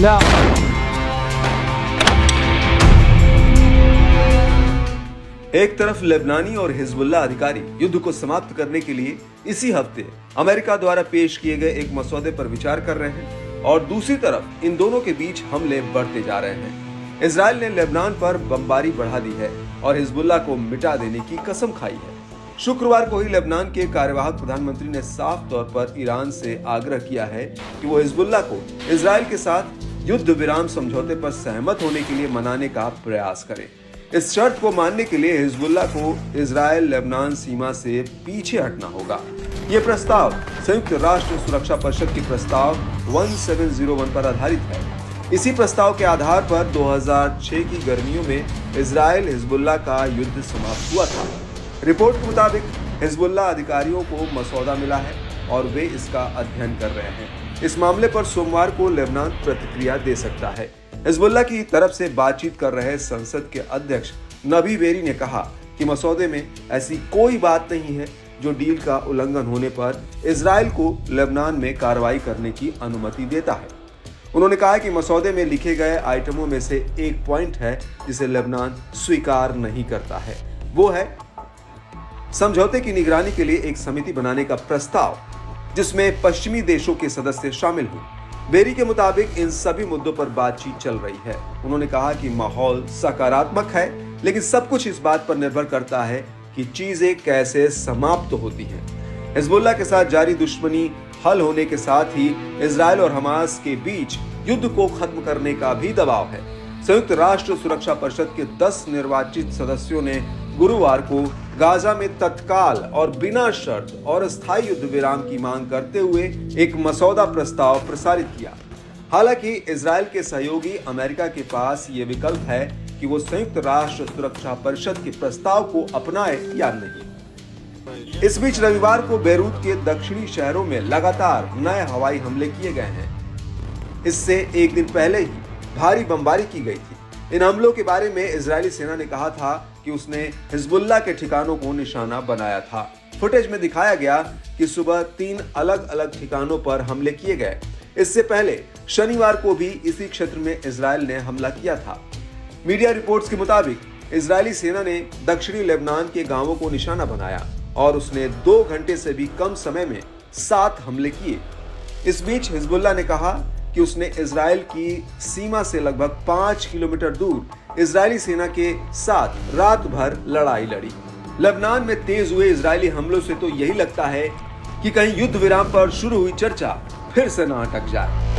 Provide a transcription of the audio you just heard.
Now. एक तरफ लेबनानी और हिजबुल्लाह अधिकारी युद्ध को समाप्त करने के लिए इसी हफ्ते अमेरिका द्वारा पेश किए गए एक मसौदे पर विचार कर रहे हैं और दूसरी तरफ इन दोनों के बीच हमले बढ़ते जा रहे हैं। इजराइल ने लेबनान पर बमबारी बढ़ा दी है और हिजबुल्लाह को मिटा देने की कसम खाई है। शुक्रवार को ही लेबनान के कार्यवाहक प्रधानमंत्री ने साफ तौर पर ईरान से आग्रह किया है कि वो हिजबुल्लाह को इजराइल के साथ युद्ध विराम समझौते पर सहमत होने के लिए मनाने का प्रयास करे। इस शर्त को मानने के लिए हिजबुल्लाह को इजराइल लेबनान सीमा से पीछे हटना होगा। ये प्रस्ताव संयुक्त राष्ट्र सुरक्षा परिषद के प्रस्ताव 1701 पर आधारित है। इसी प्रस्ताव के आधार पर 2006 की गर्मियों में इजराइल हिजबुल्लाह का युद्ध समाप्त हुआ था। रिपोर्ट के मुताबिक हिजबुल्लाह अधिकारियों को मसौदा मिला है और वे इसका अध्ययन कर रहे हैं। इस मामले पर सोमवार को लेबनान प्रतिक्रिया दे सकता है। हिजबुल्लाह की तरफ से बातचीत कर रहे संसद के अध्यक्ष नबी बेरी ने कहा कि मसौदे में ऐसी कोई बात नहीं है जो डील का उल्लंघन होने पर इजराइल को लेबनान में कार्रवाई करने की अनुमति देता है। उन्होंने कहा कि मसौदे में लिखे गए आइटमों में से एक पॉइंट है जिसे लेबनान स्वीकार नहीं करता है, वो है समझौते की निगरानी के लिए एक समिति बनाने का प्रस्ताव जिसमें पश्चिमी देशों के सदस्य शामिल हों। बेरी के मुताबिक इन सभी मुद्दों पर बातचीत चल रही है। उन्होंने कहा कि माहौल सकारात्मक है, लेकिन सब कुछ इस बात पर निर्भर करता है कि चीजें कैसे समाप्त होती हैं। हिजबुल्लाह के साथ जारी दुश्मनी हल होने के साथ ही इजराइल और हमास के बीच युद्ध को खत्म करने का भी दबाव है। संयुक्त राष्ट्र सुरक्षा परिषद के 10 निर्वाचित सदस्यों ने गुरुवार को गाजा में तत्काल और बिना शर्त और स्थायी युद्ध विराम की मांग करते हुए एक मसौदा प्रस्ताव प्रसारित किया। हालांकि इजराइल के सहयोगी अमेरिका के पास ये विकल्प है कि वो संयुक्त राष्ट्र सुरक्षा परिषद के प्रस्ताव को अपनाए या नहीं। इस बीच रविवार को बेरूत के दक्षिणी शहरों में लगातार नए हवाई हमले किए गए हैं। इससे एक दिन पहले ही भारी बमबारी की गई थी। इन हमलों के बारे में इजरायली सेना ने कहा था कि उसने हिजबुल्लाह के ठिकानों को निशाना बनाया था। फुटेज में दिखाया गया कि सुबह 3 अलग अलग ठिकानों पर हमले किए गए। इससे पहले शनिवार को भी इसी क्षेत्र में इजराइल ने हमला किया था। मीडिया रिपोर्ट्स के मुताबिक इजरायली सेना ने दक्षिणी लेबनान के गांवों को निशाना बनाया और उसने 2 घंटे से भी कम समय में 7 हमले किए। इस बीच हिजबुल्लाह ने कहा कि उसने इजराइल की सीमा से लगभग 5 किलोमीटर दूर इजरायली सेना के साथ रात भर लड़ाई लड़ी। लेबनान में तेज हुए इजरायली हमलों से तो यही लगता है कि कहीं युद्ध विराम पर शुरू हुई चर्चा फिर से न अटक जाए।